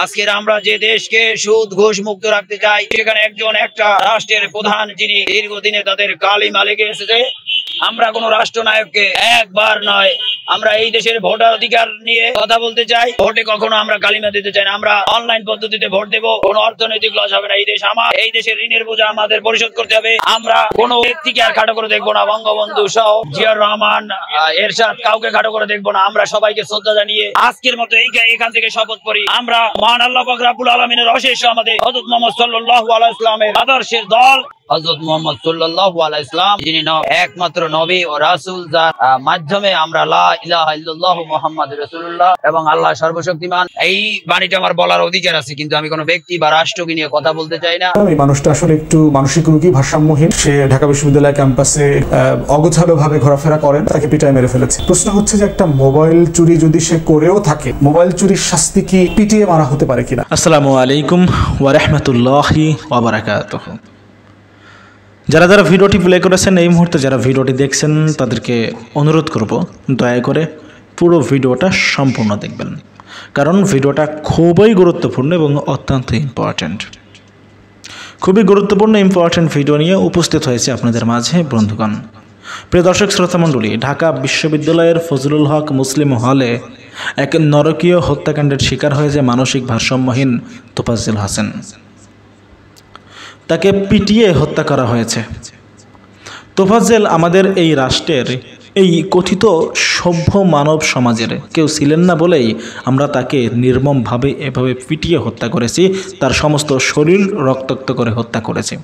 আজকের আমরা যে দেশকে সুদ ঘুষ মুক্ত রাখতে চাই, সেখানে একজন একটা রাষ্ট্রের প্রধান যিনি দীর্ঘদিনে তাদের কালিমা লেগে এসেছে। আমরা কোন রাষ্ট্রনায়ককে একবার নয়, আমরা এই দেশের ভোটার অধিকার নিয়ে কথা বলতে চাই। ভোটে কখনো আমরা কালিমা দিতে চাই না। আমরা অনলাইন পদ্ধতিতে ভোট দেবো, কোনো অর্থনৈতিক লস হবে না। এই দেশ আমার, এই দেশের ঋণের বোঝা আমাদের পরিশোধ করতে হবে। আমরা কোনো ব্যক্তিকে আর খাটো করে দেখবো না। বঙ্গবন্ধু সহ জিয়াউর রহমান, এরশাদ, কাউকে খাটো করে দেখবো না। আমরা সবাইকে শ্রদ্ধা জানিয়ে আজকের মতো এখান থেকে শপথ করি, আমরা মহান আল্লাহ পাক রব্বুল আলামিনের অশেষ আমাদের হযরত মুহাম্মদ সাল্লাল্লাহু আলাইহি ওয়াসাল্লামের আদর্শের দল হযরত মুহাম্মদ সাল্লাল্লাহু আলাইহি ওয়াসাল্লাম, যিনি একমাত্র নবী ও রাসূল, যার মাধ্যমে আমরা লা ইলাহা ইল্লাল্লাহু মুহাম্মাদুর রাসূলুল্লাহ এবং আল্লাহ সর্বশক্তিমান। এই বাণীটা আমার বলার অধিকার আছে, কিন্তু আমি কোনো ব্যক্তি বা রাষ্ট্রকে নিয়ে কথা বলতে চাই না। এই মানুষটা আসলে একটু মানসিক রোগী, ভারসাম্যহীন। সে ঢাকা বিশ্ববিদ্যালয় ক্যাম্পাসে অগোছালো ভাবে ঘোরাফেরা করেন, তাকে পিটায় মেরে ফেলেছে। প্রশ্ন হচ্ছে যে একটা মোবাইল চুরি যদি সে করেও থাকে, মোবাইল চুরির শাস্তি কি পিটিয়ে মারা হতে পারে কিনা? আসসালামু আলাইকুম ওয়া রাহমাতুল্লাহি ওয়া বারাকাতুহু। যারা ভিডিওটি প্লে করেছেন, এই মুহূর্তে যারা ভিডিওটি দেখছেন, তাদেরকে অনুরোধ করব দয়া করে পুরো ভিডিওটা সম্পূর্ণ দেখবেন, কারণ ভিডিওটা খুবই গুরুত্বপূর্ণ এবং অত্যন্ত ইম্পর্ট্যান্ট। খুবই গুরুত্বপূর্ণ ইম্পর্ট্যান্ট ভিডিও নিয়ে উপস্থিত হয়েছে আপনাদের মাঝে বন্ধুগণ। প্রিয় দর্শক শ্রোতা মণ্ডলী, ঢাকা বিশ্ববিদ্যালয়ের ফজলুল হক মুসলিম হলে এক নরকীয় হত্যাকাণ্ডের শিকার হয়েছে মানসিক ভারসাম্যহীন তোফাজ্জেল হোসেন। তাকে পিটিয়ে হত্যা করা হয়েছে। তোফাজ্জেল আমাদের এই রাষ্ট্রের, এই কথিত সভ্য মানব সমাজের কেউ ছিলেন না বলেই আমরা তাকে নির্মমভাবে এভাবে পিটিয়ে হত্যা করেছি, তার সমস্ত শরীর রক্তাক্ত করে হত্যা করেছি।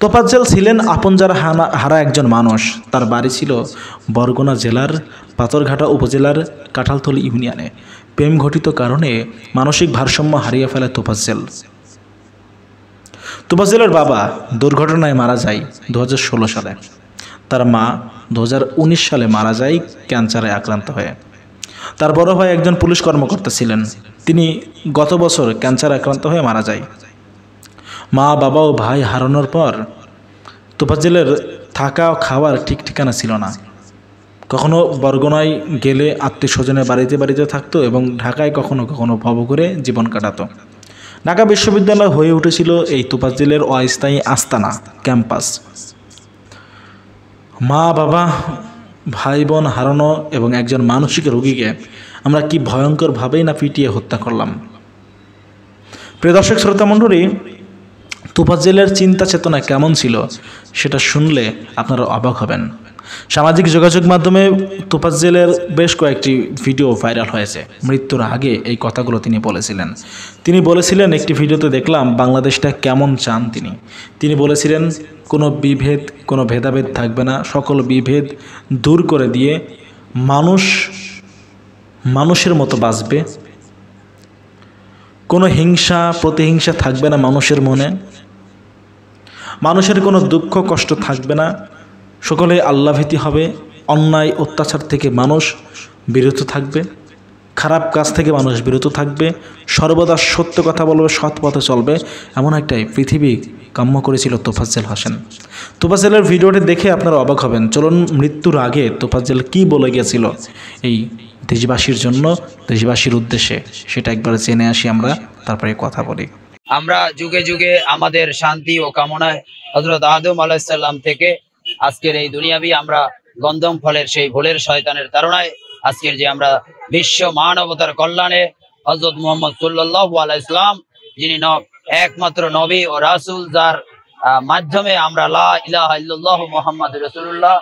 তোফাজ্জেল ছিলেন আপনজার হারা একজন মানুষ। তার বাড়ি ছিল বরগুনা জেলার পাথরঘাটা উপজেলার কাঁঠালতলী ইউনিয়নে। প্রেম ঘটিত কারণে মানসিক ভারসাম্য হারিয়ে ফেলে তোফাজ্জেল। তোফাজ্জেলের বাবা দুর্ঘটনায় মারা যায় 2016 সালে। তার মা 2019 সালে মারা যায় ক্যান্সারে আক্রান্ত হয়ে। তার বড় ভাই একজন পুলিশ কর্মকর্তা ছিলেন, তিনি গত বছর ক্যান্সারে আক্রান্ত হয়ে মারা যায়। মা, বাবা ও ভাই হারানোর পর তোফাজ্জেলের থাকা ও খাওয়ার ঠিক ঠিকানা ছিল না। কখনো বরগুনায় গেলে আত্মীয় স্বজনের বাড়িতে থাকতো এবং ঢাকায় কখনো কখনো ভব করে জীবন কাটাতো। ঢাকা বিশ্ববিদ্যালয় হয়ে উঠেছিল এই তোফাজ্জেলের অস্থায়ী আস্তানা ক্যাম্পাস। মা, বাবা, ভাই বোন হারানো এবং একজন মানসিক রোগীকে আমরা কি ভয়ঙ্করভাবেই না পিটিয়ে হত্যা করলাম। প্রিয় দর্শক শ্রোতা মণ্ডলী, তোফাজ্জেলের চিন্তা চেতনা কেমন ছিল সেটা শুনলে আপনারা অবাক হবেন। সামাজিক যোগাযোগ মাধ্যমে তোফাজ্জেলের বেশ কয়েকটি ভিডিও ভাইরাল হয়েছে। মৃত্যুর আগে এই কথাগুলো তিনি বলেছিলেন একটি ভিডিওতে দেখলাম, বাংলাদেশটা কেমন চান তিনি বলেছিলেন কোনো বিভেদ, কোনো ভেদাভেদ থাকবে না, সকল বিভেদ দূর করে দিয়ে মানুষের মতো বাঁচবে, কোনো হিংসা প্রতিহিংসা থাকবে না মানুষের মনে, মানুষের কোনো দুঃখ কষ্ট থাকবে না, সকলে আল্লাহভীতি হবে, অন্যায় অত্যাচার থেকে মানুষ বিরত থাকবে, খারাপ কাজ থেকে মানুষ বিরত থাকবে, সর্বদা সত্য কথা বলবে, সৎ পথে চলবে, এমন একটাই পৃথিবী কাম্য করেছিল তোফাজ্জেল হোসেন। তোফাজ্জেলের ভিডিওটি দেখে আপনারা অবাক হবেন। চলুন মৃত্যুর আগে তোফাজ্জেল কি বলে গিয়েছিল এই দেশবাসীর জন্য, দেশবাসীর উদ্দেশ্যে, সেটা একবার জেনে আসি আমরা, তারপরে কথা বলি। আমরা যুগে যুগে আমাদের শান্তি ও কামনায় হযরত আদম আলাইহিস সালাম থেকে আজকের এই দুনিয়াবি আমরা গন্ধম ফলের সেই ভুলের শয়তানের তাড়নায় আজকের যে আমরা বিশ্ব মানবতার কল্যাণে হযরত মুহাম্মদ সাল্লাল্লাহু আলাইহি ওয়াসাল্লাম, যিনি একমাত্র নবী ও রাসূল, যার মাধ্যমে আমরা লা ইলাহা ইল্লাল্লাহু মুহাম্মাদুর রাসূলুল্লাহ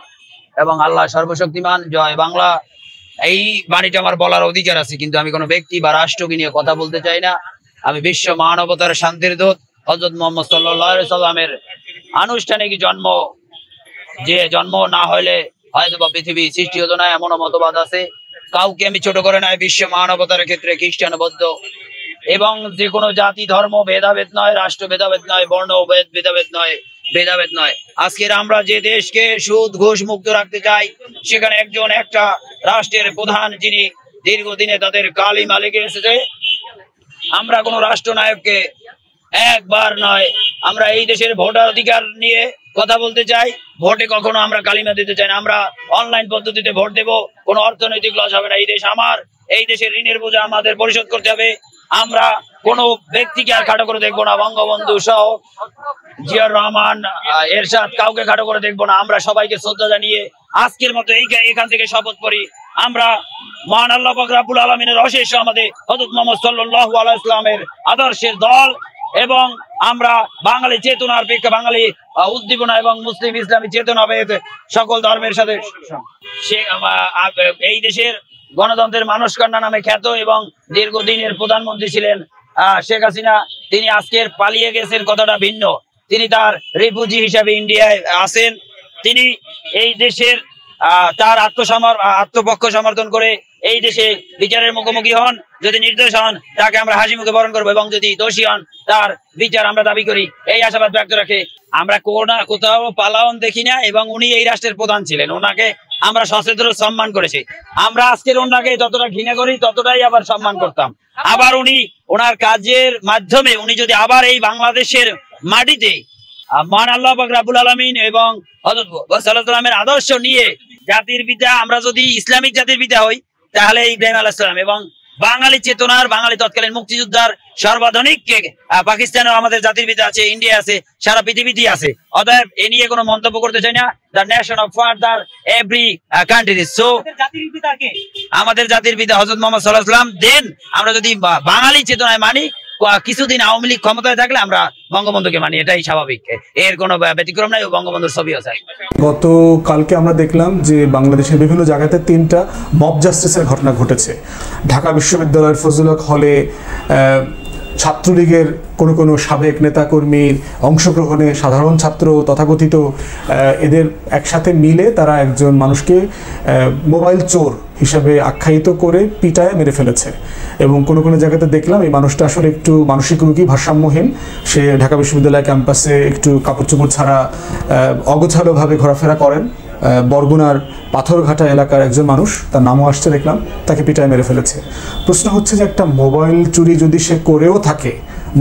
এবং আল্লাহ সর্বশক্তিমান, জয় বাংলা। এই বাণীটা আমার বলার অধিকার আছে, কিন্তু আমি কোনো ব্যক্তি বা রাষ্ট্রকে নিয়ে কথা বলতে চাই না। আমি বিশ্ব মানবতার শান্তির দূত হযরত মুহাম্মদ সাল্লাল্লাহু আলাইহি ওয়াসাল্লামের আনুষ্ঠানিক জন্ম, যে জন্ম না হলে হয়তো বা পৃথিবী সৃষ্টি হতো না, এমন মতবাদ আছে। কাউকে আমি ছোট করে নাই। বিশ্ব মানবতার ক্ষেত্রে খ্রিস্টান, বৌদ্ধ এবং যে কোনো জাতি ধর্ম ভেদাভেদ নয়, রাষ্ট্র ভেদাভেদ নয়, বর্ণ ভেদাভেদ নয়। আজকের আমরা যে দেশকে সুদ ঘুষ মুক্ত রাখতে চাই, সেখানে একজন একটা রাষ্ট্রের প্রধান যিনি দীর্ঘদিনে তাদের কালিমা লেগে এসেছে। আমরা কোন রাষ্ট্রনায়ককে একবার নয়, আমরা এই দেশের ভোটার অধিকার নিয়ে কথা বলতে চাই। ভোটে কখনো আমরা কালিমা দিতে চাই না। আমরা অনলাইন পদ্ধতিতে ভোট দেবো, কোনো অর্থনৈতিক লস হবে না। এই দেশ আমার, এই দেশের ঋণের বোঝা আমাদের পরিশোধ করতে হবে। আমরা কোনো ব্যক্তিকে আর খাটো করে দেখবো না। বঙ্গবন্ধু সহ জিয়াউর রহমান, এরশাদ, কাউকে খাটো করে দেখবো না। আমরা সবাইকে শ্রদ্ধা জানিয়ে আজকের মতো এখান থেকে শপথ করি, আমরা মহান আল্লাহ পাক রব্বুল আলামিনের অশেষ আমাদের হযরত মুহাম্মদ সাল্লাল্লাহু আলাইহি ওয়াসাল্লামের আদর্শের দল এবং আমরা বাঙালি চেতনার প্রেক্ষে বাঙালি উদ্দীপনা এবং মুসলিম ইসলামী চেতনা সকল ধর্মের সাথে এই দেশের গণতন্ত্রের মানুষ কন্যা নামে খ্যাত এবং দীর্ঘদিনের প্রধানমন্ত্রী ছিলেন শেখ হাসিনা। তিনি আজকের পালিয়ে গেছেন কথাটা ভিন্ন, তিনি তার রিফিউজি হিসাবে ইন্ডিয়ায় আছেন। তিনি এই দেশের তার আত্মপক্ষ সমর্থন করে এই দেশে বিচারের মুখোমুখি হন। যদি নির্দোষ হন তাকে আমরা হাসি মুখে বরণ করবো এবং যদি দোষী হন তার বিচার আমরা দাবি করি, এই আশাবাদ ব্যক্ত রাখে। আমরা কোথাও পালাওন দেখি না এবং উনি এই রাষ্ট্রের প্রধান ছিলেন, ওনাকে আমরা সচেতন সম্মান করেছি। আমরা আজকের ওনাকে যতটা ঘৃণা করি ততটাই আবার সম্মান করতাম। আবার উনি ওনার কাজের মাধ্যমে উনি যদি আবার এই বাংলাদেশের মাটিতে মহান আল্লাহ পাক রব্বুল আলামিন এবং হযরত সাল্লাল্লাহু আলাইহি ওয়াসাল্লামের আদর্শ নিয়ে জাতির পিতা, আমরা যদি ইসলামিক জাতির পিতা হই তাহলে ইব্রাহিম আলাইহিস সালাম এবং বাঙালি চেতনার বাঙালি তৎকালীন মুক্তিযোদ্ধার সর্বাধুনিক পাকিস্তানেও আমাদের জাতির পিতা আছে, ইন্ডিয়া আছে, সারা পৃথিবীতেই আছে। অতএব এ নিয়ে কোনো মন্তব্য করতে চাই না। The nation of father every country. So আমাদের জাতির পিতা হযরত মুহাম্মদ সাল্লাল্লাহু আলাইহি ওয়াসাল্লাম। দেন আমরা যদি বাঙালি চেতনায় মানি, কিছুদিন আওয়ামী লীগ ক্ষমতায় থাকলে আমরা বঙ্গবন্ধুকে মানি, এটাই স্বাভাবিক, এর কোনো ব্যতিক্রম নাই। বঙ্গবন্ধুর ছবি আছে। গতকালকে আমরা দেখলাম যে বাংলাদেশের বিভিন্ন জায়গাতে 3টা মব জাস্টিসের ঘটনা ঘটেছে। ঢাকা বিশ্ববিদ্যালয়ের ফজলুল হক হলে ছাত্রলীগের কোনো সাবেক নেতাকর্মীর অংশগ্রহণে সাধারণ ছাত্র তথাকথিত এদের একসাথে মিলে তারা একজন মানুষকে মোবাইল চোর হিসাবে আখ্যায়িত করে পিটায় মেরে ফেলেছে। এবং কোনো জায়গাতে দেখলাম এই মানুষটা আসলে একটু মানসিক রোগী, ভারসাম্যহীন। সে ঢাকা বিশ্ববিদ্যালয় ক্যাম্পাসে একটু কাপড় চোপড় ছাড়া অগোছালোভাবে ঘোরাফেরা করেন। বরগুনার পাথরঘাটা এলাকার একজন মানুষ, তার নামও আসছে দেখলাম, তাকে পিটায় মেরে ফেলেছে। প্রশ্ন হচ্ছে যে একটা মোবাইল চুরি যদি সে করেও থাকে,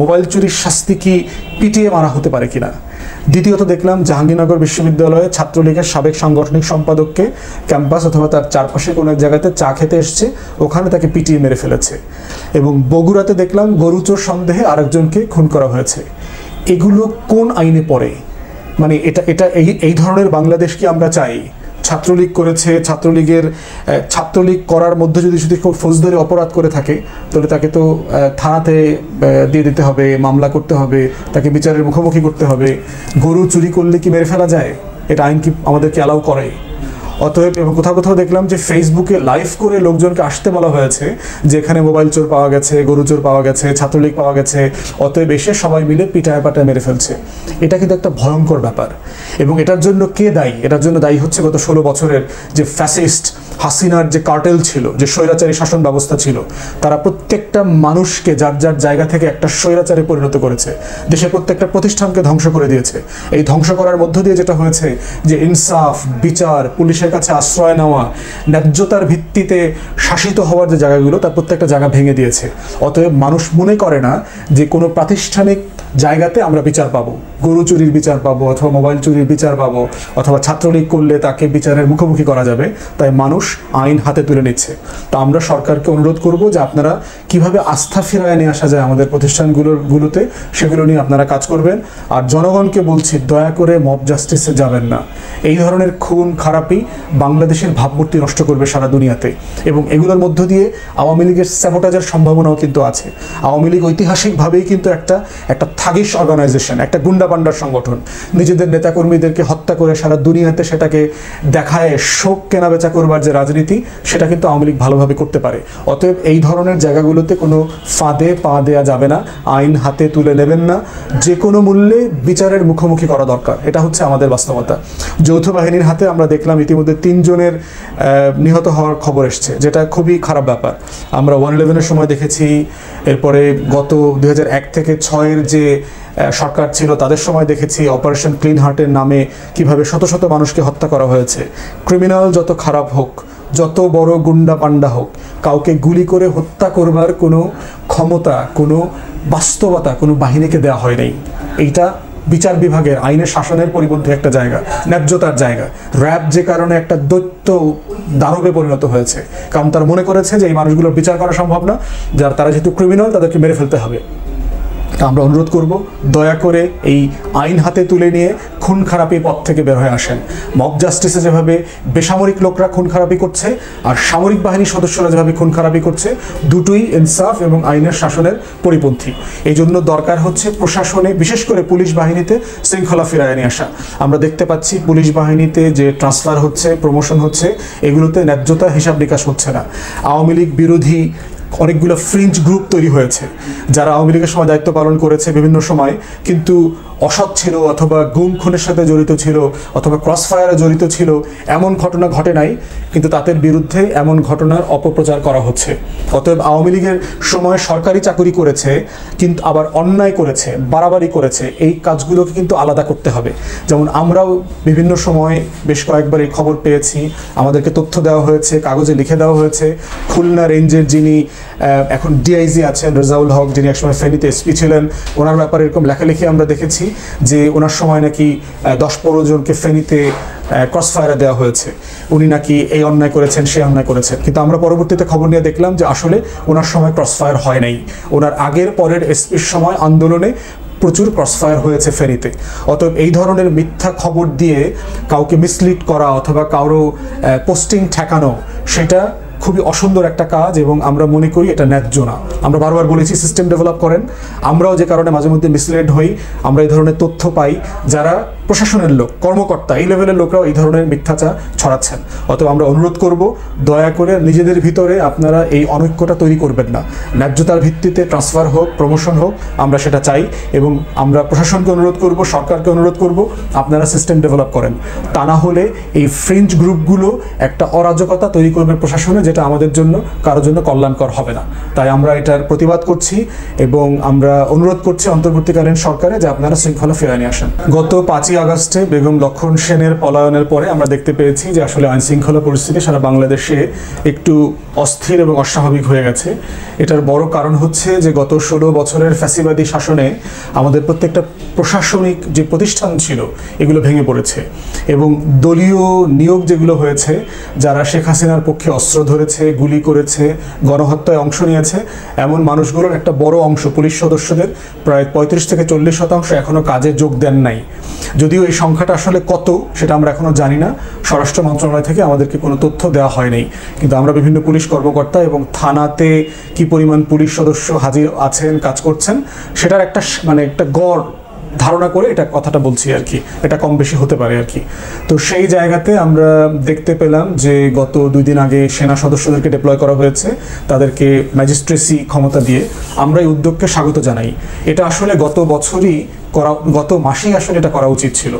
মোবাইল চুরির শাস্তি কি পিটিয়ে মারা হতে পারে কিনা? দ্বিতীয়ত দেখলাম জাহাঙ্গীরনগর বিশ্ববিদ্যালয়ে ছাত্রলীগের সাবেক সাংগঠনিক সম্পাদককে ক্যাম্পাস অথবা তার চারপাশে কোনো এক জায়গাতে চা খেতে এসছে, ওখানে তাকে পিটিয়ে মেরে ফেলেছে। এবং বগুড়াতে দেখলাম গরুচোর সন্দেহে আরেকজনকে খুন করা হয়েছে। এগুলো কোন আইনে পড়ে? মানে এটা এই ধরনের বাংলাদেশ কি আমরা চাই? ছাত্রলীগ করেছে, ছাত্রলীগ করার মধ্যে যদি ফৌজদারি অপরাধ করে থাকে তাহলে তাকে তো থানাতে দিয়ে দিতে হবে, মামলা করতে হবে, তাকে বিচারের মুখোমুখি করতে হবে। গরু চুরি করলে কি মেরে ফেলা যায়? এটা আইন কি আমাদেরকে অ্যালাউ করে? অতএব এবং কোথাও দেখলাম যে ফেসবুকে লাইভ করে লোকজনকে আসতে বলা হয়েছে যে এখানে মোবাইল চোর পাওয়া গেছে, গরু চোর পাওয়া গেছে, ছাত্রলীগ পাওয়া গেছে, অতএব এসে সবাই মিলে পিটায় পাটায় মেরে ফেলছে। এটা কিন্তু একটা ভয়ঙ্কর ব্যাপার। এবং এটার জন্য কে দায়ী? এটার জন্য দায়ী হচ্ছে গত 16 বছরের যে ফ্যাসিস্ট হাসিনার যে কার্টেল ছিল, যে স্বৈরাচারী শাসন ব্যবস্থা ছিল, তারা প্রত্যেকটা মানুষকে যার যার জায়গা থেকে একটা স্বৈরাচারে পরিণত করেছে। দেশের প্রত্যেকটা প্রতিষ্ঠানকে ধ্বংস করে দিয়েছে। এই ধ্বংস করার মধ্য দিয়ে যেটা হয়েছে যে ইনসাফ, বিচার, পুলিশের কাছে আশ্রয় নেওয়া, ন্যায্যতার ভিত্তিতে শাসিত হওয়ার যে জায়গাগুলো, তার প্রত্যেকটা জায়গা ভেঙে দিয়েছে। অতএব মানুষ মনে করে না যে কোনো প্রাতিষ্ঠানিক জায়গাতে আমরা বিচার পাবো, গরু চুরির বিচার পাবো অথবা মোবাইল চুরির বিচার পাবো অথবা ছাত্রলীগ করলে তাকে বিচারের মুখোমুখি করা যাবে। তাই মানুষ আইন হাতে তুলে নিচ্ছে। তা আমরা সরকারকে অনুরোধ করব যে আপনারা কিভাবে আস্থা ফিরায় নিয়ে আসা যায় আমাদের প্রতিষ্ঠানগুলোতে, সেগুলো নিয়ে আপনারা কাজ করবেন। আর জনগণকে বলছি, দয়া করে মব জাস্টিসে যাবেন না। এই ধরনের খুন খারাপি বাংলাদেশের ভাবমূর্তি নষ্ট করবে সারা দুনিয়াতে। এবং এগুলোর মধ্য দিয়ে আওয়ামী লীগের স্যাবোটাজের সম্ভাবনাও কিন্তু আছে। আওয়ামী লীগ ঐতিহাসিকভাবেই কিন্তু একটা থাগিস অর্গানাইজেশন, একটা গুন্ডাপান্ডার সংগঠন। নিজেদের নেতাকর্মীদেরকে হত্যা করে সারা দুনিয়াতে সেটাকে দেখায় শোক কেনাবেচা করবার যে রাজনীতি, সেটা কিন্তু আওয়ামী লীগ ভালোভাবে করতে পারে। অতএব এই ধরনের জায়গাগুলোতে কোনো ফাঁদে পা দেওয়া যাবে না, আইন হাতে তুলে নেবেন না, যে কোনো মূল্যে বিচারের মুখোমুখি করা দরকার। এটা হচ্ছে আমাদের বাস্তবতা। যৌথ বাহিনীর হাতে আমরা দেখলাম ইতিমধ্যে 3 জনের নিহত হওয়ার খবর এসছে, যেটা খুবই খারাপ ব্যাপার। আমরা 111-এর সময় দেখেছি, এরপরে গত 2001 থেকে 6-এর যে সরকার ছিল তাদের সময় দেখেছি অপারেশন ক্লিন হার্টের নামে কিভাবে শত শত মানুষকে হত্যা করা হয়েছে। ক্রিমিনাল যত খারাপ হোক, যত বড় গুন্ডা পান্ডা হোক, কাউকে গুলি করে হত্যা করবার কোনো ক্ষমতা, কোনো বাস্তবতা কোনো বাহিনীকে দেওয়া হয় নাই। এইটা বিচার বিভাগের আইনের শাসনের পরিপন্থী একটা জায়গা, ন্যায্যতার জায়গা। র্যাব যে কারণে একটা দৈত্য দানবে পরিণত হয়েছে, কারণ তারা মনে করেছে যে এই মানুষগুলোর বিচার করা সম্ভব না, যার তারা যেহেতু ক্রিমিনাল তাদেরকে মেরে ফেলতে হবে। আমরা অনুরোধ করব দয়া করে এই আইন হাতে তুলে নিয়ে খুন খারাপি পথ থেকে বের হয়ে আসেন। মব জাস্টিসে যেভাবে বেসামরিক লোকরা খুন খারাপি করছে আর সামরিক বাহিনীর সদস্যরা যেভাবে খুন খারাপি করছে, দুটোই ইনসাফ এবং আইনের শাসনের পরিপন্থী। এই জন্য দরকার হচ্ছে প্রশাসনে, বিশেষ করে পুলিশ বাহিনীতে শৃঙ্খলা ফিরায় নিয়ে আসা। আমরা দেখতে পাচ্ছি পুলিশ বাহিনীতে যে ট্রান্সফার হচ্ছে, প্রমোশন হচ্ছে, এগুলোতে ন্যায্যতা হিসাব নিকাশ হচ্ছে না। আওয়ামী লীগ বিরোধী অনেকগুলো ফ্রিঞ্জ গ্রুপ তৈরি হয়েছে যারা আওয়ামী লীগের সময় দায়িত্ব পালন করেছে বিভিন্ন সময়, কিন্তু অসৎ ছিল অথবা গুম খুনের সাথে জড়িত ছিল অথবা ক্রসফায়ারে জড়িত ছিল, এমন ঘটনা ঘটে নাই, কিন্তু তাদের বিরুদ্ধে এমন ঘটনার অপপ্রচার করা হচ্ছে। অতএব আওয়ামী লীগের সময় সরকারি চাকুরি করেছে কিন্তু আবার অন্যায় করেছে, বাড়াবাড়ি করেছে, এই কাজগুলোকে কিন্তু আলাদা করতে হবে। যেমন আমরাও বিভিন্ন সময় বেশ কয়েকবার এই খবর পেয়েছি, আমাদেরকে তথ্য দেওয়া হয়েছে, কাগজে লিখে দেওয়া হয়েছে। খুলনা রেঞ্জের যিনি এখন ডিআইজি আছেন রেজাউল হক, যিনি একসময় ফেনীতে এসপি ছিলেন, ওনার ব্যাপারে এরকম লেখালেখি আমরা দেখেছি যে ওনার সময় নাকি 10-15 জনকে ফেনীতে ক্রসফায়ারে দেওয়া হয়েছে, উনি নাকি এই অন্যায় করেছেন সেই অন্যায় করেছেন। কিন্তু আমরা পরবর্তীতে খবর নিয়ে দেখলাম যে আসলে ওনার সময় ক্রসফায়ার হয় নাই, ওনার আগের পরের এসপির সময় আন্দোলনে প্রচুর ক্রসফায়ার হয়েছে ফেনীতে। অতএব এই ধরনের মিথ্যা খবর দিয়ে কাউকে মিসলিড করা অথবা কারো পোস্টিং ঠেকানো, সেটা খুবই অসুন্দর একটা কাজ এবং আমরা মনে করি এটা ন্যায্য না। আমরা বারবার বলেছি সিস্টেম ডেভেলপ করেন। আমরাও যে কারণে মাঝে মধ্যে মিসলিড হই, আমরা এই ধরনের তথ্য পাই, যারা প্রশাসনের লোক, কর্মকর্তা, এই লেভেলের লোকরাও এই ধরনের মিথ্যাচার ছড়াচ্ছেন। অতএব আমরা অনুরোধ করব দয়া করে নিজেদের ভিতরে আপনারা এই অনৈক্যটা তৈরি করবেন না। ন্যায্যতার ভিত্তিতে ট্রান্সফার হোক, প্রমোশন হোক, আমরা সেটা চাই এবং আমরা প্রশাসনকে অনুরোধ করব, সরকারকে অনুরোধ করব আপনারা সিস্টেম ডেভেলপ করেন। তা না হলে এই ফ্রিঞ্জ গ্রুপগুলো একটা অরাজকতা তৈরি করবে প্রশাসনে, যেটা আমাদের জন্য কারোর জন্য কল্যাণকর হবে না। তাই আমরা এটার প্রতিবাদ করছি এবং আমরা অনুরোধ করছি অন্তর্বর্তীকালীন সরকারে যে আপনারা শৃঙ্খলা ফিরিয়ে নিয়ে আসেন। গত 5ই আগস্টে বেগম লক্ষণ সেনের পলায়নের পরে আমরা দেখতে পেয়েছি যে আসলে আইন শৃঙ্খলা পরিস্থিতি সারা বাংলাদেশে একটু অস্থির এবং অস্বাভাবিক হয়ে গেছে। এটার বড় কারণ হচ্ছে যে গত 16 বছরের ফ্যাসিবাদী শাসনে আমাদের প্রত্যেকটা প্রশাসনিক যে প্রতিষ্ঠান ছিল এগুলো ভেঙে পড়েছে এবং দলীয় নিয়োগ যেগুলো হয়েছে, যারা শেখ হাসিনার পক্ষে অস্ত্র ধরেছে, গুলি করেছে, গণহত্যায় অংশ নিয়েছে, এমন মানুষগুলোর একটা বড় অংশ, পুলিশ সদস্যদের প্রায় 35-40% এখনও কাজে যোগ দেন নাই। যদিও এই সংখ্যাটা আসলে কত সেটা আমরা এখনও জানি না, স্বরাষ্ট্র মন্ত্রণালয় থেকে আমাদেরকে কোনো তথ্য দেওয়া হয় নাই। কিন্তু আমরা বিভিন্ন পুলিশ কর্মকর্তা এবং থানাতে কি পরিমাণ পুলিশ সদস্য হাজির আছেন, কাজ করছেন, সেটার একটা গড় ধারণা করে এটা কথাটা বলছি আর কি, এটা কম বেশি হতে পারে আর কি। তো সেই জায়গাতে আমরা দেখতে পেলাম যে গত 2 দিন আগে সেনা সদস্যদেরকে ডিপ্লয় করা হয়েছে, তাদেরকে ম্যাজিস্ট্রেসি ক্ষমতা দিয়ে। আমরা এই উদ্যোগকে স্বাগত জানাই। এটা আসলে গত মাসেই আসলে এটা করা উচিত ছিল,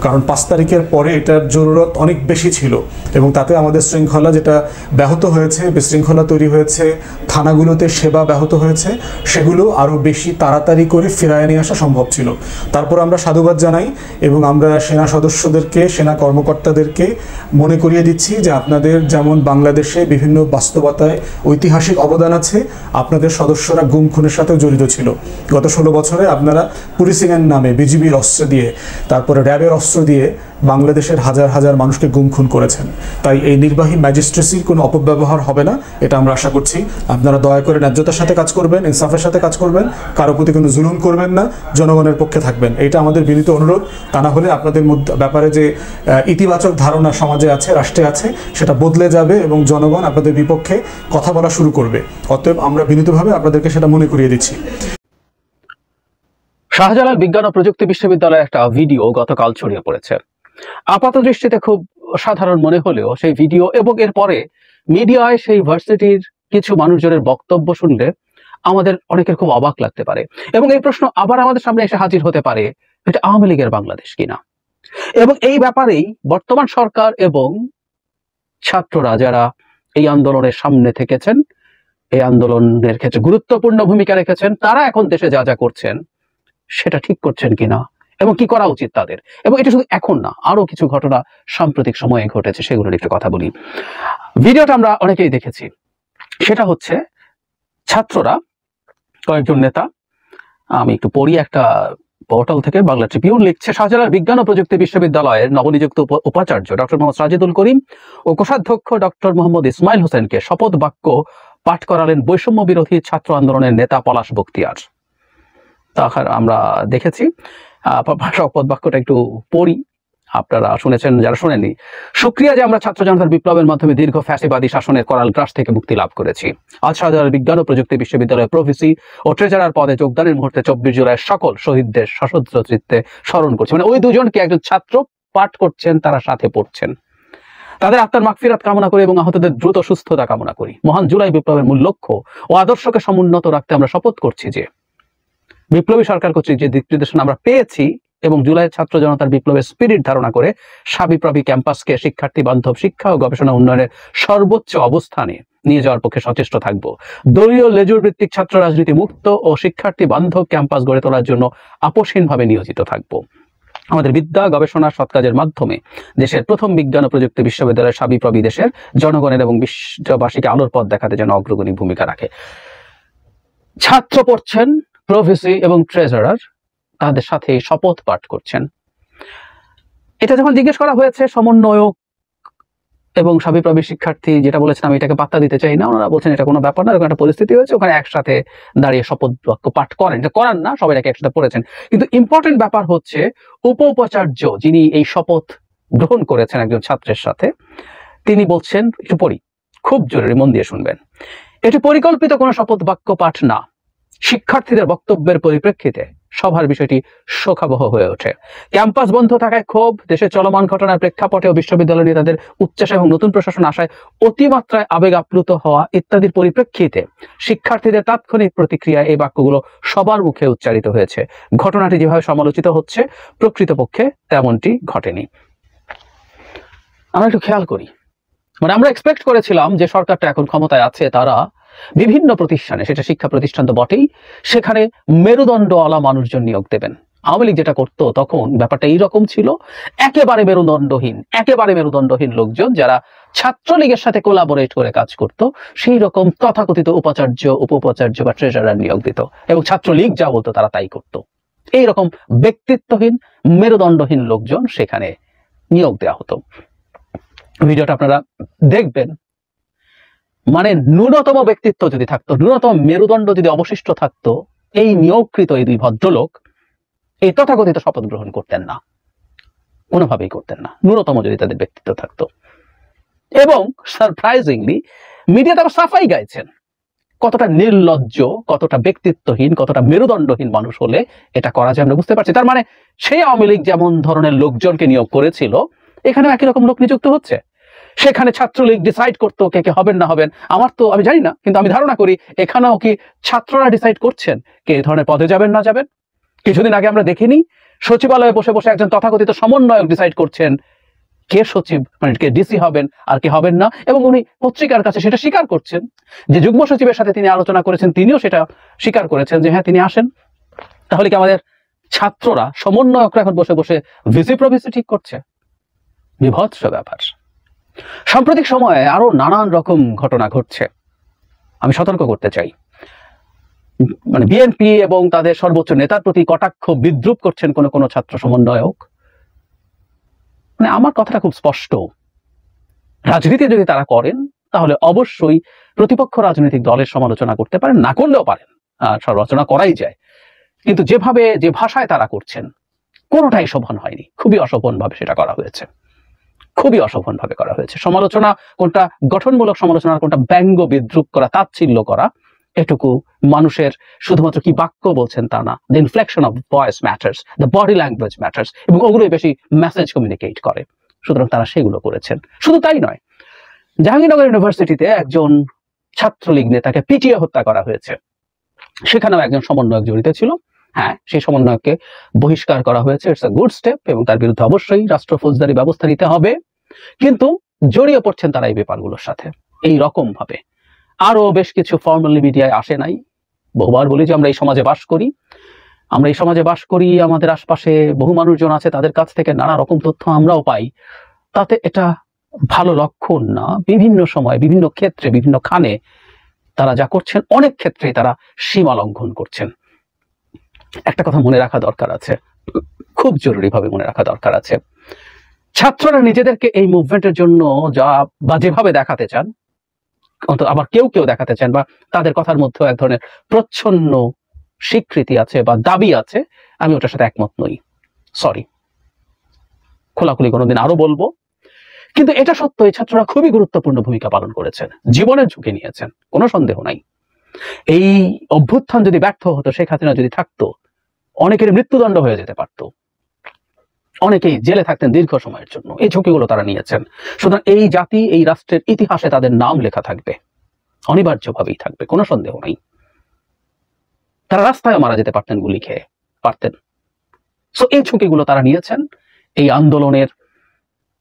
কারণ 5 তারিখের পরে এটার জরুরত অনেক বেশি ছিল এবং তাতে আমাদের শৃঙ্খলা যেটা ব্যাহত হয়েছে, বিশৃঙ্খলা তৈরি হয়েছে, থানাগুলোতে সেবা ব্যাহত হয়েছে, সেগুলো আরও বেশি তাড়াতাড়ি করে ফিরায় নিয়ে আসা সম্ভব ছিল। তারপর আমরা সাধুবাদ জানাই এবং আমরা সেনা সদস্যদেরকে, সেনা কর্মকর্তাদেরকে মনে করিয়ে দিচ্ছি যে আপনাদের যেমন বাংলাদেশে বিভিন্ন বাস্তবতায় ঐতিহাসিক অবদান আছে, আপনাদের সদস্যরা গুম খুনের সাথেও জড়িত ছিল। গত 16 বছরে আপনারা পুলিশিংয়ের নামে বিজিবির অস্ত্র দিয়ে, তারপরে র্যাবের অস্ত্র দিয়ে বাংলাদেশের হাজার হাজার মানুষকে গুম খুন করেছেন। তাই এই নির্বাহী ম্যাজিস্ট্রেসির কোনো অপব্যবহার হবে না, এটা আমরা আশা করছি। আপনারা দয়া করে ন্যায্যতার সাথে কাজ করবেন, ইনসাফের সাথে কাজ করবেন, কারো প্রতি কোনো জুলুম করবেন না, জনগণের পক্ষে থাকবেন, এটা আমাদের বিনীত অনুরোধ। তা না হলে আপনাদের মধ্যে ব্যাপারে যে ইতিবাচক ধারণা সমাজে আছে, রাষ্ট্রে আছে, সেটা বদলে যাবে এবং জনগণ আপনাদের বিপক্ষে কথা বলা শুরু করবে। অতএব আমরা বিনীতভাবে আপনাদেরকে সেটা মনে করিয়ে দিচ্ছি। শাহজালাল বিজ্ঞান ও প্রযুক্তি বিশ্ববিদ্যালয়ের একটা ভিডিও গতকাল ছড়িয়ে পড়েছে। আপাত দৃষ্টিতে খুব সাধারণ মনে হলেও সেই ভিডিও এবং এরপরে মিডিয়ায় সেই ভার্সিটির কিছু মানুষজনের বক্তব্য শুনলে আমাদের অনেকের খুব অবাক লাগতে পারে এবং এই প্রশ্ন আবার আমাদের সামনে এসে হাজির হতে পারে, এটা আওয়ামী লীগের বাংলাদেশ কিনা। এবং এই ব্যাপারেই বর্তমান সরকার এবং ছাত্ররা যারা এই আন্দোলনের সামনে থেকেছেন, এই আন্দোলনের ক্ষেত্রে গুরুত্বপূর্ণ ভূমিকা রেখেছেন, তারা এখন দেশে যা যা করছেন সেটা ঠিক করছেন কিনা এবং কি করা উচিত তাদের। এবং এটা শুধু এখন না, আরো কিছু ঘটনা সাম্প্রতিক সময়ে ঘটেছে, সেগুলোর একটু কথা বলি। ভিডিওটা আমরা অনেকেই দেখেছি। সেটা হচ্ছে ছাত্ররা, কয়েকজন নেতা, আমি একটু পড়ি একটা পোর্টাল থেকে বাংলা ট্রিবিউন লিখছে, শাহজালাল বিজ্ঞান ও প্রযুক্তি বিশ্ববিদ্যালয়ের নবনিযুক্ত উপাচার্য ডক্টর মোহাম্মদ সাজিদুল করিম ও কোষাধ্যক্ষ ডক্টর মোহাম্মদ ইসমাইল হোসেনকে শপথ বাক্য পাঠ করালেন বৈষম্য বিরোধী ছাত্র আন্দোলনের নেতা পলাশ বখতিয়ার। আমরা দেখেছি, শপথ বাক্যটা একটু পড়ি, আপনারা শুনেছেন যারা শোনেননি। শুকরিয়া যে আমরা ছাত্র জনতার বিপ্লবের মাধ্যমে দীর্ঘ ফ্যাসিবাদী শাসনের করাল গ্রাস থেকে মুক্তি লাভ করেছি। আজ শাহজালাল বিজ্ঞান ও প্রযুক্তি বিশ্ববিদ্যালয়ের প্রভিসি ও ট্রেজারার পদে যোগদানের মুহূর্তে 24 জুলাই সকল শহীদদের সশস্ত্র চিত্তে স্মরণ করছি। মানে ওই দুজনকে একজন ছাত্র পাঠ করছেন, তারা সাথে পড়ছেন। তাদের আত্মার মাগফিরাত কামনা করি এবং আহতদের দ্রুত সুস্থতা কামনা করি। মহান জুলাই বিপ্লবের মূল লক্ষ্য ও আদর্শকে সমুন্নত রাখতে আমরা শপথ করছি যে বিপ্লবী সরকার কর্তৃক যে দিক নির্দেশনা আমরা পেয়েছি এবং জুলাইয়ের ছাত্র জনতার বিপ্লবের স্পিরিট ধারণা করে সাবিপ্রবি ক্যাম্পাসকে শিক্ষার্থী বান্ধব শিক্ষা ও গবেষণা উন্নয়নের সর্বোচ্চ অবস্থানে নিয়ে যাওয়ার পক্ষে সচেষ্ট থাকব। দলীয় লেজুর ভিত্তিক ছাত্র রাজনীতি মুক্ত ও শিক্ষার্থী বান্ধব ক্যাম্পাস গড়ে তোলার জন্য আপোষহীনভাবে নিয়োজিত থাকব। আমাদের বিদ্যা গবেষণা সৎ কাজের মাধ্যমে দেশের প্রথম বিজ্ঞান ও প্রযুক্তি বিশ্ববিদ্যালয়ের সাবিপ্রবি দেশের জনগণের এবং বিশ্ববাসীকে আলোর পথ দেখাতে যেন অগ্রগণী ভূমিকা রাখে। ছাত্র পড়ছেন, প্রভিসি এবং ট্রেজারার তাদের সাথে শপথ পাঠ করছেন। এটা যখন জিজ্ঞেস করা হয়েছে, সমন্বয়ক এবং সাবিপ্রবি শিক্ষার্থী যেটা বলেছেন আমি এটাকে পাত্তা দিতে চাই না, ওনারা বলছেন এটা কোনো ব্যাপার না, এরকম একটা পরিস্থিতি হয়েছে, ওখানে একসাথে দাঁড়িয়ে শপথ বাক্য পাঠ করেন। এটা করান না, সবাই এটাকে একসাথে পড়েছেন। কিন্তু ইম্পর্টেন্ট ব্যাপার হচ্ছে উপাচার্য যিনি এই শপথ গ্রহণ করেছেন একজন ছাত্রের সাথে, তিনি বলছেন, একটু পড়ি, খুব জরুরি, মন দিয়ে শুনবেন। এটি পরিকল্পিত কোনো শপথ বাক্য পাঠ না। শিক্ষার্থীদের বক্তব্যের পরিপ্রেক্ষিতে সভার বিষয়টি শোকাবহ হয়ে ওঠে। ক্যাম্পাস বন্ধ থাকায় ক্ষোভ, দেশের চলমান ঘটনার প্রেক্ষাপটে ও বিশ্ববিদ্যালয় নেতাদের উচ্চাসা এবং নতুন প্রশাসন আশায় অতিমাত্রায় আবেগ আপ্লুত হওয়া ইত্যাদির পরিপ্রেক্ষিতে শিক্ষার্থীদের তাৎক্ষণিক প্রতিক্রিয়া এই বাক্যগুলো সবার মুখে উচ্চারিত হয়েছে। ঘটনাটি যেভাবে সমালোচিত হচ্ছে প্রকৃতপক্ষে তেমনটি ঘটেনি। আমরা একটু খেয়াল করি, মানে আমরা এক্সপেক্ট করেছিলাম যে সরকারটা এখন ক্ষমতায় আছে, তারা বিভিন্ন প্রতিষ্ঠানে, সেটা শিক্ষা প্রতিষ্ঠান তো বটেই, সেখানে মেরুদণ্ডওয়ালা মানুষজন নিয়োগ দেবেন। আওয়ামী লীগ যেটা করতো তখন ব্যাপারটা এইরকম ছিল, একেবারে মেরুদণ্ডহীন লোকজন যারা ছাত্রলীগের সাথে কোলাবোরেট করে কাজ করত, সেই রকম তথাকথিত উপাচার্য, উপাচার্য বা ট্রেজারার নিয়োগ দিত এবং ছাত্রলীগ যা বলতো তারা তাই করত। এইরকম ব্যক্তিত্বহীন মেরুদণ্ডহীন লোকজন সেখানে নিয়োগ দেওয়া হতো। ভিডিওটা আপনারা দেখবেন। মানে ন্যূনতম ব্যক্তিত্ব যদি থাকতো, ন্যূনতম মেরুদণ্ড যদি অবশিষ্ট থাকতো, এই নিয়োগকৃত এই দুই ভদ্রলোক এই তথাকথিত শপথ গ্রহণ করতেন না, কোনোভাবেই করতেন না, ন্যূনতম যদি তাদের ব্যক্তিত্ব থাকতো। এবং সারপ্রাইজিংলি মিডিয়াতে আবার সাফাই গাইছেন, কতটা নির্লজ্জ, কতটা ব্যক্তিত্বহীন, কতটা মেরুদণ্ডহীন মানুষ হলে এটা করা যায় আমরা বুঝতে পারছি। তার মানে সেই আওয়ামী লীগ যেমন ধরনের লোকজনকে নিয়োগ করেছিল, এখানেও একই রকম লোক নিযুক্ত হচ্ছে। সেখানে ছাত্রলীগ ডিসাইড করতো কে কে হবেন না হবেন, আমি জানি না, কিন্তু আমি ধারণা করি এখানেও কি ছাত্ররা ডিসাইড করছেন কে এই ধরনের পদে যাবেন না যাবেন। কিছুদিন আগে আমরা দেখিনি সচিবালয়ে বসে বসে একজন তথাকথিত সমন্বয়ক ডিসাইড করছেন কে সচিব, মানে কে ডিসি হবেন আর কে হবেন না, এবং উনি পত্রিকার কাছে সেটা স্বীকার করছেন যে যুগ্ম সচিবের সাথে তিনি আলোচনা করেছেন, তিনিও সেটা স্বীকার করেছেন যে হ্যাঁ তিনি আসেন। তাহলে কি আমাদের ছাত্ররা, সমন্বয়করা এখন বসে বসে ভিসি প্রভিসি ঠিক করছে? বিভৎস ব্যাপার। সাম্প্রতিক সময়ে আরো নানান রকম ঘটনা ঘটছে। আমি সতর্ক করতে চাই, মানে বিএনপি এবং তাদের সর্বোচ্চ নেতার প্রতি কটাক্ষ বিদ্রুপ করছেন কোন কোন ছাত্র সমন্বয়ক। মানে আমার কথাটা খুব স্পষ্ট, রাজনীতি যদি তারা করেন তাহলে অবশ্যই প্রতিপক্ষ রাজনৈতিক দলের সমালোচনা করতে পারেন, না করলেও পারেন, সমালোচনা করাই যায়। কিন্তু যেভাবে, যে ভাষায় তারা করছেন, কোনোটাই শোভন হয়নি, খুবই অশোভন ভাবে সেটা করা হয়েছে, খুবই অশোভন ভাবে করা হয়েছে। সমালোচনা কোনটা গঠনমূলক সমালোচনা, কোনটা ব্যঙ্গ বিদ্রুপ করা, তাচ্ছিল্য করা, এটুকু মানুষের শুধুমাত্র কি বাক্য বলছেন তা না, the inflection of voice matters, the body language martyrs, এবং ওগুলোই বেশি মেসেজ কমিউনিকেট করে। সুতরাং তারা সেগুলো করেছেন। শুধু তাই নয়, জাহাঙ্গীরনগর ইউনিভার্সিটিতে একজন ছাত্রলীগ নেতাকে পিটিয়ে হত্যা করা হয়েছে, সেখানেও একজন সমন্বয়ক জড়িত ছিল। হ্যাঁ, সেই সমন্বয়ককে বহিষ্কার করা হয়েছে, ইটস আ গুড স্টেপ, এবং তার বিরুদ্ধে অবশ্যই রাষ্ট্র ফৌজদারি ব্যবস্থা নিতে হবে। কিন্তু জড়িয়ে পড়ছেন তারা এই ব্যাপারগুলোর সাথে এই রকম ভাবে। আরো বেশ কিছু ফর্মালি মিডিয়ায় আসে নাই। বহুবার বলি যে আমরা এই সমাজে বাস করি, আমাদের আশপাশে বহু মানুষজন আছে, তাদের কাছ থেকে নানা রকম তথ্য আমরাও পাই। তাতে এটা ভালো লক্ষণ না। বিভিন্ন সময়, বিভিন্ন ক্ষেত্রে, বিভিন্ন খানে তারা যা করছেন, অনেক ক্ষেত্রে তারা সীমা লঙ্ঘন করছেন। একটা কথা মনে রাখা দরকার আছে, খুব জরুরিভাবে মনে রাখা দরকার আছে। ছাত্ররা নিজেদেরকে এই মুভমেন্টের জন্য যেভাবে দেখাতে চান, আবার কেউ কেউ দেখাতে চান বা তাদের কথার মধ্যে এক ধরনের প্রচ্ছন্ন স্বীকৃতি আছে বা দাবি আছে, আমি ওটার সাথে একমত নই। সরি, খোলাখুলি কোনোদিন আরো বলবো। কিন্তু এটা সত্য, এই ছাত্ররা খুবই গুরুত্বপূর্ণ ভূমিকা পালন করেছেন, জীবনের ঝুঁকি নিয়েছেন, কোনো সন্দেহ নাই। এই অভ্যুত্থান যদি ব্যর্থ হতো, শেখ হাসিনা যদি থাকতো, অনেকের মৃত্যুদণ্ড হয়ে যেতে পারতো, অনেকেই জেলে থাকতেন দীর্ঘ সময়ের জন্য। এই ঝুঁকিগুলো তারা নিয়েছেন। সুতরাং এই জাতি, এই রাষ্ট্রের ইতিহাসে তাদের নাম লেখা থাকবে, অনিবার্যভাবেই থাকবে, কোনো সন্দেহ নাই। তারা রাস্তায় মারা যেতে পারতেন, গুলি খেয়ে পারতেন। সো এই ঝুঁকিগুলো তারা নিয়েছেন। এই আন্দোলনের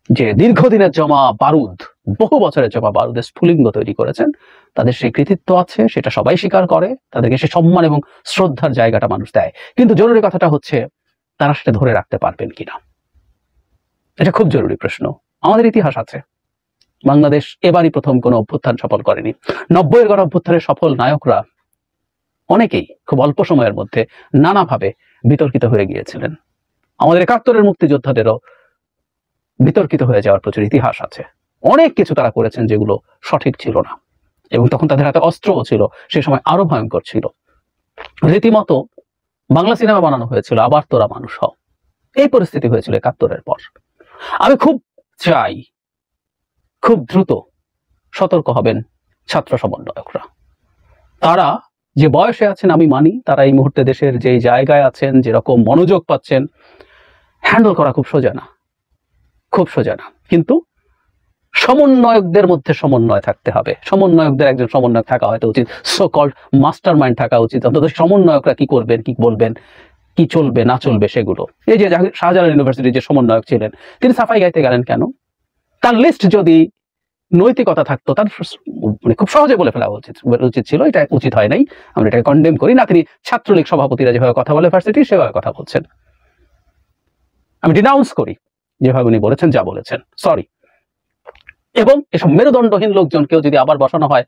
যে দীর্ঘদিনের জমা বারুদ, বহু বছরের জমা বারুদের স্ফুলিঙ্গ তৈরি করেছেন, তাদের সেই কৃতিত্ব আছে, সেটা সবাই স্বীকার করে, তাদেরকে সে সম্মান এবং শ্রদ্ধার জায়গাটা মানুষ দেয়। কিন্তু জরুরি কথাটা হচ্ছে তারা সেটা ধরে রাখতে পারবেন কিনা, এটা খুব জরুরি প্রশ্ন। আমাদের ইতিহাস আছে, বাংলাদেশ এবারই প্রথম কোনো অভ্যুত্থান সফল করেনি। 90-এর গণ অভ্যুত্থানের সফল নায়করা অনেকেই খুব অল্প সময়ের মধ্যে নানাভাবে বিতর্কিত হয়ে গিয়েছিলেন। আমাদের 71-এর মুক্তিযোদ্ধাদেরও বিতর্কিত হয়ে যাওয়ার প্রচুর ইতিহাস আছে। অনেক কিছু তারা করেছেন যেগুলো সঠিক ছিল না, এবং তখন তাদের হাতে অস্ত্রও ছিল, সে সময় আরো ভয়ঙ্কর ছিল। রীতিমতো বাংলা সিনেমা বানানো হয়েছিল, আবার তোরা মানুষ হও, এই পরিস্থিতি হয়েছিল 71-এর পর। আমি খুব চাই খুব দ্রুত সতর্ক হবেন ছাত্র সমন্বয়করা। তারা যে বয়সে আছেন আমি মানি, তারা এই মুহূর্তে দেশের যে জায়গায় আছেন, যেরকম মনোযোগ পাচ্ছেন, হ্যান্ডেল করা খুব সোজা না, খুব সোজা না। কিন্তু সমন্বয়কদের মধ্যে সমন্বয় থাকতে হবে। সমন্বয়কদের একজন সমন্বয়ক থাকা হয়তো উচিত, সো কল্ড মাস্টার মাইন্ড থাকা উচিত। অন্তত সমন্বয়করা কি করবেন, কি বলবেন, কি চলবে না চলবে সেগুলো। এই যে শাহজালাল ইউনিভার্সিটির যে সমন্বয়ক ছিলেন, তিনি সাফাই গাইতে গেলেন কেন? তার লিস্ট যদি নৈতিকতা থাকতো, তার মানে খুব সহজে বলে ফেলা উচিত ছিল। এটা উচিত হয় নাই, আমরা এটাকে কন্ডেম করি না। তিনি ছাত্রলীগ সভাপতিরা যেভাবে কথা বলে ইউনিভার্সিটি, সেভাবে কথা বলছেন, আমি ডিনাউন্স করি যেভাবে উনি বলেছেন, যা বলেছেন, সরি। এবং এসব মেরুদণ্ডহীন লোকজনকেও যদি আবার বসানো হয়,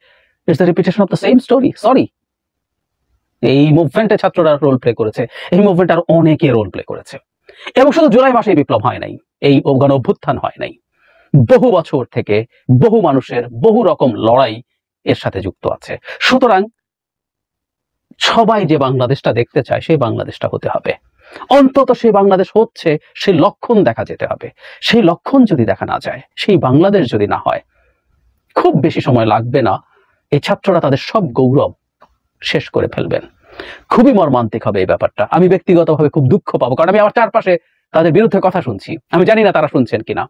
it's the repetition of the same story. Sorry, এই মুভমেন্টে ছাত্ররা রোল প্লে করেছে, এই মুভমেন্টে আরো অনেকে রোল প্লে করেছে। এবং শুধু জুলাই মাসে বিপ্লব হয় নাই, এই গণ অভ্যুত্থান হয় নাই, বহু বছর থেকে বহু মানুষের বহু রকম লড়াই এর সাথে যুক্ত আছে। সুতরাং সবাই যে বাংলাদেশটা দেখতে চায়, সেই বাংলাদেশটা হতে হবে। অন্তত সেই বাংলাদেশ হচ্ছে, সেই লক্ষণ দেখা যেতে হবে। সেই লক্ষণ যদি দেখা না যায়, সেই বাংলাদেশ যদি না হয়, খুব বেশি সময় লাগবে না, এই ছাত্ররা তাদের সব গৌরব শেষ করে ফেলবেন। খুবই মর্মান্তিক হবে এই ব্যাপারটা। আমি ব্যক্তিগতভাবে খুব দুঃখ পাবো, কারণ আমি আমার চারপাশে তাদের বিরুদ্ধে কথা শুনছি। আমি জানি না তারা শুনছেন কিনা।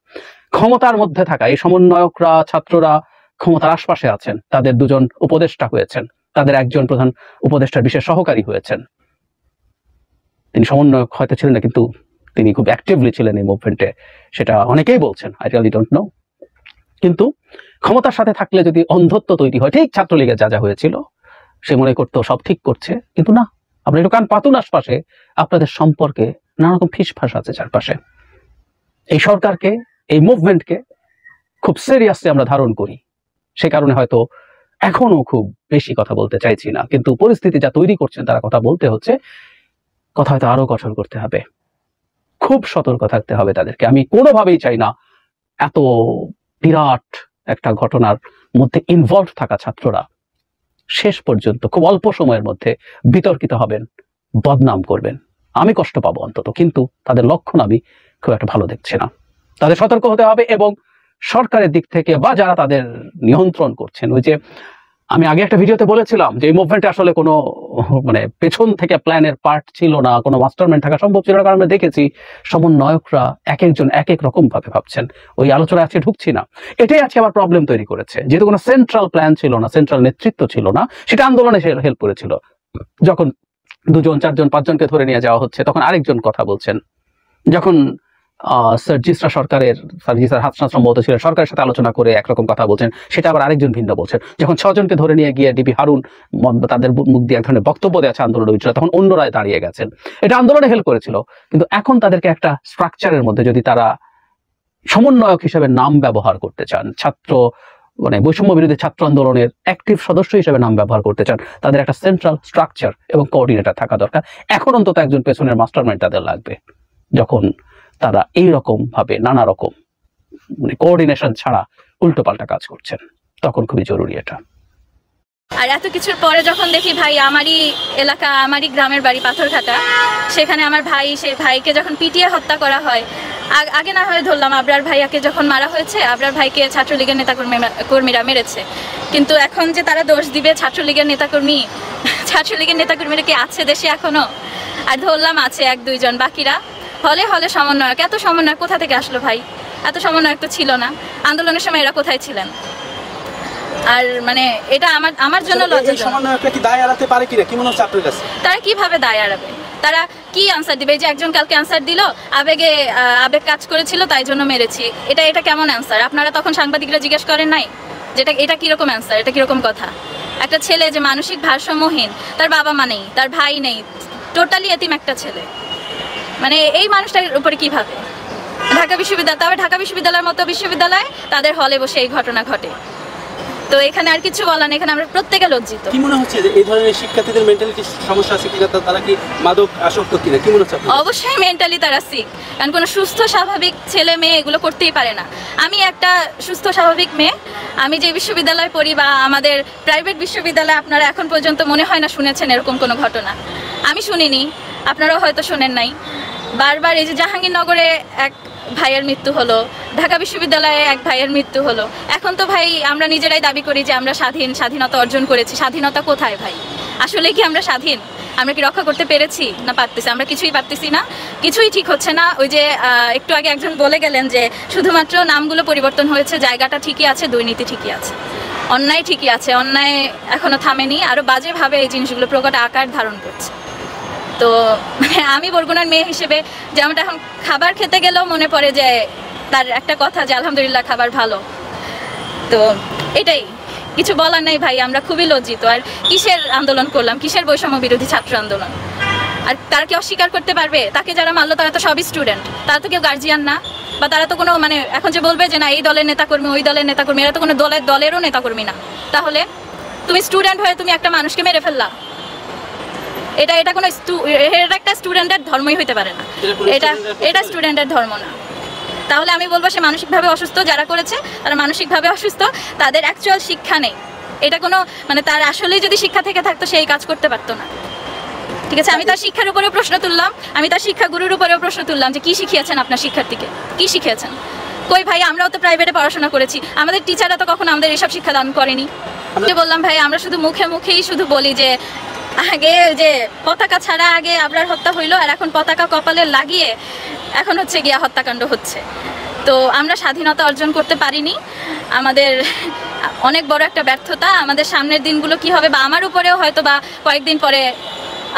ক্ষমতার মধ্যে থাকা এই সমন্বয়করা, ছাত্ররা ক্ষমতার আশপাশে আছেন, তাদের দুজন উপদেষ্টা হয়েছেন, তাদের একজন প্রধান উপদেষ্টার বিশেষ সহকারী হয়েছেন। তিনি সমন্বয়ক হয়তো ছিলেন না, কিন্তু তিনি খুব অ্যাক্টিভলি ছিলেন এই মুভমেন্টে, সেটা অনেকেই বলছেন, আই রিয়েলি ডোন্ট নো। কিন্তু ক্ষমতার সাথে থাকলে যদি অন্ধত্ব তৈরি হয়, ঠিক ছাত্রলীগের যা যা হয়েছিল, সে মনে করতো সব ঠিক করছে, কিন্তু না। আপনি একটু কান পাতুন আশপাশে, আপনাদের সম্পর্কে নানা রকম ফিসফাস আছে চারপাশে। এই সরকারকে, এই মুভমেন্টকে খুব সিরিয়াসলি আমরা ধারণ করি, সে কারণে হয়তো এখনো খুব বেশি কথা বলতে চাইছি না। কিন্তু পরিস্থিতি যা তৈরি করছেন, তারা কথা বলতে হচ্ছে, কথা হয়তো আরো কঠোর করতে হবে, খুব সতর্ক থাকতে হবে তাদেরকে। আমি কোনোভাবেই চাই না এত বিরাট একটা ঘটনার মধ্যে ইনভলভ থাকা ছাত্ররা শেষ পর্যন্ত খুব অল্প সময়ের মধ্যে বিতর্কিত হবেন, বদনাম করবেন। আমি কষ্ট পাবো অন্তত, কিন্তু তাদের লক্ষণ আমি খুব একটা ভালো দেখছি না। তাদের সতর্ক হতে হবে, এবং সরকারের দিক থেকে বা যারা তাদের নিয়ন্ত্রণ করছেন, ওই যে আমি আগে একটা ভিডিওতে বলেছিলাম যে এই মুভমেন্টে আসলে কোনো মানে পেছন থেকে প্ল্যানের পার্ট ছিল না, কোনো মাস্টারমাইন্ড থাকা সম্ভব ছিল না, কারণ আমরা দেখেছি সমন্বয়করা এক একজন এক এক রকম ভাবে ভাবছেন। ওই আলোচনায় আজকে ঢুকছি না। এটাই আজকে আবার প্রবলেম তৈরি করেছে, যেহেতু কোনো সেন্ট্রাল প্ল্যান ছিল না, সেন্ট্রাল নেতৃত্ব ছিল না, সেটা আন্দোলনে হেল্প করেছিল। যখন 2 জন 4 জন 5 জনকে ধরে নিয়ে যাওয়া হচ্ছে, তখন আরেকজন কথা বলছেন। যখন সার্জিসরা সরকারের, সার্জিসার হাসনাত সম্ভবত ছিলেন, সরকারের সাথে আলোচনা করে একরকম কথা বলছেন, সেটা আবার আরেকজন ভিন্ন বলছেন। যখন 6 জনকে ধরে নিয়ে গিয়ে ডিবি হারুন তাদের মুখ দিয়ে এক ধরনের বক্তব্য দেওয়া আন্দোলনের উচিত, তখন অন্যরায় দাঁড়িয়ে গেছেন। এটা আন্দোলনে হেল্প করেছিল। কিন্তু এখন তাদেরকে একটা স্ট্রাকচারের মধ্যে যদি তারা সমন্বয়ক হিসেবে নাম ব্যবহার করতে চান, ছাত্র মানে বৈষম্য বিরোধী ছাত্র আন্দোলনের অ্যাক্টিভ সদস্য হিসেবে নাম ব্যবহার করতে চান, তাদের একটা সেন্ট্রাল স্ট্রাকচার এবং কোঅর্ডিনেটর থাকা দরকার। এখন অন্তত একজন পেছনের মাস্টারমাইন্ড তাদের লাগবে, যখন তারা এইরকম ভাবে নানা রকম মানে কোঅর্ডিনেশন ছাড়া উল্টোপাল্টা কাজ করছেন, তখন খুবই জরুরি এটা। আর এত কিছুর পরে যখন দেখি ভাই, আমারই এলাকা, আমারই গ্রামের বাড়ি পাথরঘাটা, সেখানে আমার ভাই, সেই ভাইকে যখন পিটিয়ে হত্যা করা হয়, আগে না হয় ধরলাম আবরার ভাইয়াকে যখন মারা হয়েছে, আবরার ভাইকে ছাত্রলীগের নেতাকর্মীরা মেরেছে, কিন্তু এখন যে তারা দোষ দিবে ছাত্রলীগের নেতাকর্মীরা কি আছে দেশে এখনো? আর ধরলাম আছে 1-2 জন, বাকিরা হলে হলে সমন্বয়ক। এত সমন্বয়ক কোথা থেকে আসলো ভাই? এত সমন্বয়ক তো ছিল না আন্দোলনের সময়। এরা কোথায় ছিলেন? আর মানে এটা আমার জন্য লজ্জাজনক। তারা কিভাবে দায় এড়াবে? তারা কি আনসার দিবে? যে একজন কালকে আনসার দিল, আবেগ কাজ করেছিল তাই জন্য মেরেছি, এটা কেমন আনসার? আপনারা তখন সাংবাদিকরা জিজ্ঞেস করেন নাই যেটা এটা কিরকম আনসার, এটা কিরকম কথা? একটা ছেলে যে মানসিক ভারসাম্যহীন, তার বাবা মা নেই, তার ভাই নেই, টোটালি এতিম একটা ছেলে, মানে এই মানুষটার উপরে কিভাবে? ঢাকা বিশ্ববিদ্যালয়ের মতো বিশ্ববিদ্যালয়, তাদের হলে বসে এই ঘটনা ঘটে। তো এখানে আর কিছু বলার নেই, এখানে আমরা প্রত্যেকে লজ্জিত। কি মনে হচ্ছে যে এই ধরনের শিক্ষার্থীদের মেন্টালিটি সমস্যা আছে কিনা, তারা কি মাদক আসক্ত কিনা, কি মনে হচ্ছে? অবশ্যই মেন্টালি তারা সিক, কারণ কোনো সুস্থ স্বাভাবিক ছেলে মেয়ে এগুলো করতেই পারে না। আমি একটা সুস্থ স্বাভাবিক মেয়ে, আমি যে বিশ্ববিদ্যালয়ে পড়ি বা আমাদের প্রাইভেট বিশ্ববিদ্যালয়ে আপনারা এখন পর্যন্ত মনে হয় না শুনেছেন এরকম কোনো ঘটনা। আমি শুনিনি, আপনারাও হয়তো শোনেন নাই। বারবার এই যে জাহাঙ্গীরনগরে এক ভাইয়ের মৃত্যু হলো, ঢাকা বিশ্ববিদ্যালয়ে এক ভাইয়ের মৃত্যু হলো। এখন তো ভাই আমরা নিজেরাই দাবি করি যে আমরা স্বাধীনতা অর্জন করেছি। স্বাধীনতা কোথায় ভাই? আসলে কি আমরা স্বাধীন? আমরা কি রক্ষা করতে পেরেছি না পারতেছি? আমরা কিছুই পারতেছি না, কিছুই ঠিক হচ্ছে না। ওই যে একটু আগে একজন বলে গেলেন যে শুধুমাত্র নামগুলো পরিবর্তন হয়েছে, জায়গাটা ঠিকই আছে, দুর্নীতি ঠিকই আছে, অন্যায় ঠিকই আছে, অন্যায় এখনো থামেনি, আরো বাজেভাবে এই জিনিসগুলো প্রকট আকার ধারণ করছে। তো আমি বরগুনার মেয়ে হিসেবে যেমনটা এখন খাবার খেতে গেলেও মনে পড়ে যে তার একটা কথা যে আলহামদুলিল্লাহ খাবার ভালো। তো এটাই, কিছু বলার নেই ভাই, আমরা খুবই লজ্জিত। আর কিসের আন্দোলন করলাম? কিসের বৈষম্য বিরোধী ছাত্র আন্দোলন? আর তারা কি অস্বীকার করতে পারবে? তাকে যারা মারলো তারা তো সবই স্টুডেন্ট, তারা তো কেউ গার্জিয়ান না, বা তারা তো কোনো মানে এখন যে বলবে যে না এই দলের নেতাকর্মী, ওই দলের নেতাকর্মী, এরা তো কোনো দলেরও নেতাকর্মী না। তাহলে তুমি স্টুডেন্ট হয়ে তুমি একটা মানুষকে মেরে ফেললা, এটা কোনো এটা একটা স্টুডেন্টের ধর্মই হইতে পারে না, এটা স্টুডেন্টের ধর্ম না। তাহলে আমি বলবো সে মানসিকভাবে অসুস্থ, যারা করেছে তারা মানসিকভাবে অসুস্থ, তাদের অ্যাকচুয়াল শিক্ষা নেই। এটা কোনো মানে তার আসলেই যদি শিক্ষা থেকে থাকতো সেই কাজ করতে পারতো না। ঠিক আছে, আমি তার শিক্ষার উপরেও প্রশ্ন তুললাম, আমি তার শিক্ষাগুরুর উপরেও প্রশ্ন তুললাম যে কি শিখিয়েছেন আপনার শিক্ষার্থীকে, কি শিখিয়েছেন? কই ভাই, আমরাও তো প্রাইভেটে পড়াশোনা করেছি, আমাদের টিচাররা তো কখনো আমাদের এইসব শিক্ষা দান করেনি। আমি বললাম ভাই আমরা শুধু মুখেই শুধু বলি যে আগে যে পতাকা ছাড়া আগে আবরার হত্যা হইলো, আর এখন পতাকা কপালে লাগিয়ে এখন হচ্ছে গিয়া হত্যাকাণ্ড হচ্ছে। তো আমরা স্বাধীনতা অর্জন করতে পারিনি, আমাদের অনেক বড় একটা ব্যর্থতা। আমাদের সামনের দিনগুলো কি হবে, বা আমার উপরেও হয়তো বা কয়েকদিন পরে,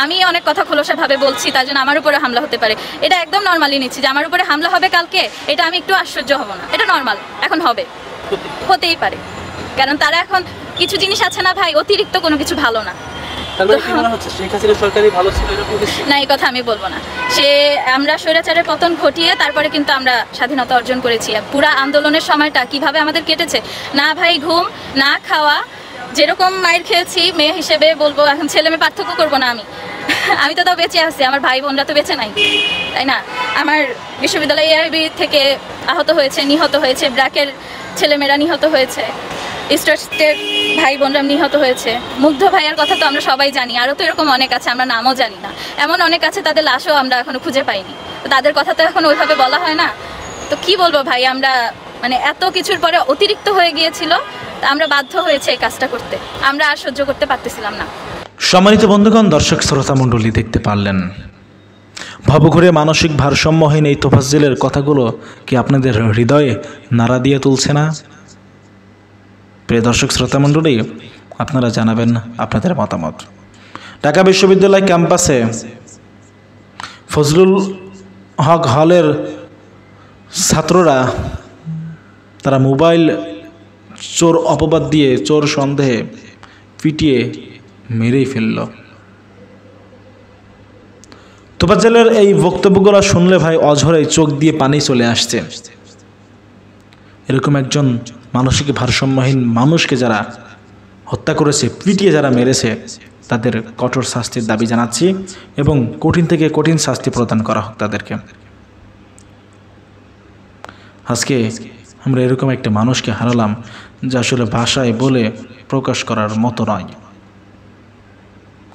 আমি অনেক কথা খোলসাভাবে বলছি তার জন্য আমার উপরে হামলা হতে পারে, এটা একদম নর্মালি নিচ্ছি যে আমার উপরে হামলা হবে কালকে, এটা আমি একটু আশ্চর্য হব না, এটা নর্মাল, এখন হবে, হতেই পারে। কারণ তারা এখন কিছু জিনিস আছে না ভাই, অতিরিক্ত কোনো কিছু ভালো না। না, এই কথা আমি বলবো না। আমরা স্বৈরাচারের পতন ঘটিয়ে তারপরে কিন্তু আমরা স্বাধীনতা অর্জন করেছি। পুরা আন্দোলনের সময়টা কিভাবে আমাদের কেটেছে, না ভাই ঘুম না খাওয়া, যেরকম মায়ের খেয়েছি মেয়ে হিসেবে বলবো, এখন ছেলে মেয়ে পার্থক্য করবো না। আমি তো তাও বেঁচে আছি, আমার ভাই বোনরা তো বেঁচে নাই, তাই না? আমার বিশ্ববিদ্যালয় AIB থেকে আহত হয়েছে, নিহত হয়েছে, ব্র্যাকের ছেলেমেয়েরা নিহত হয়েছে, স্টেট ভাই বোনরা নিহত হয়েছে। মুগ্ধ ভাইয়ার কথা তো আমরা সবাই জানি, আরও তো এরকম অনেক আছে আমরা নামও জানি না, এমন অনেক আছে তাদের লাশও আমরা এখনো খুঁজে পাইনি, তাদের কথা তো এখন ওইভাবে বলা হয় না। তো কি বলবো ভাই, আমরা মানে এত কিছুর পরে অতিরিক্ত হয়ে গিয়েছিল, আমরা বাধ্য হয়েছে এই কাজটা করতে, আমরা আর সহ্য করতে পারতেছিলাম না। সম্মানিত বন্ধুগণ, দর্শক শ্রোতা মণ্ডলী, দেখতে পারলেন ভবঘুরে মানসিক ভারসাম্যহীন এই তোফাজ্জেলের কথাগুলো কি আপনাদের হৃদয়ে নাড়া দিয়ে তুলছে না? প্রিয় দর্শক শ্রোতা মণ্ডলী, আপনারা জানাবেন আপনাদের মতামত। ঢাকা বিশ্ববিদ্যালয় ক্যাম্পাসে ফজলুল হক হলের ছাত্ররা তারা মোবাইল চোর অপবাদ দিয়ে, চোর সন্দেহে পিটিয়ে মেরেই ফেলল। তোফাজ্জেলের এই বক্তব্যগুলো শুনলে ভাই অঝরে চোখ দিয়ে পানি চলে আসছে। এরকম একজন মানসিক ভারসাম্যহীন মানুষকে যারা হত্যা করেছে, পিটিয়ে যারা মেরেছে, তাদের কঠোর শাস্তির দাবি জানাচ্ছি এবং কঠিন থেকে কঠিন শাস্তি প্রদান করা হোক তাদেরকে। আজকে আমরা এরকম একটা মানুষকে হারালাম যা আসলে ভাষায় বলে প্রকাশ করার মতো নয়।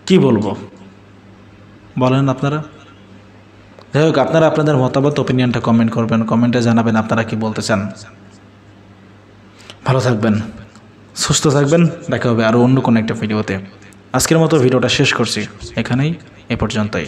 কি বলবো বলেন আপনারা? যাই হোক, আপনারা আপনাদের মতামত, ওপিনিয়নটা কমেন্ট করবেন, কমেন্টে জানাবেন আপনারা কি বলতে চান। ভালো থাকবেন, সুস্থ থাকবেন, দেখা হবে আরও অন্য কোনো একটা ভিডিওতে। আজকের মতো ভিডিওটা শেষ করছি এখানেই, এ পর্যন্তই।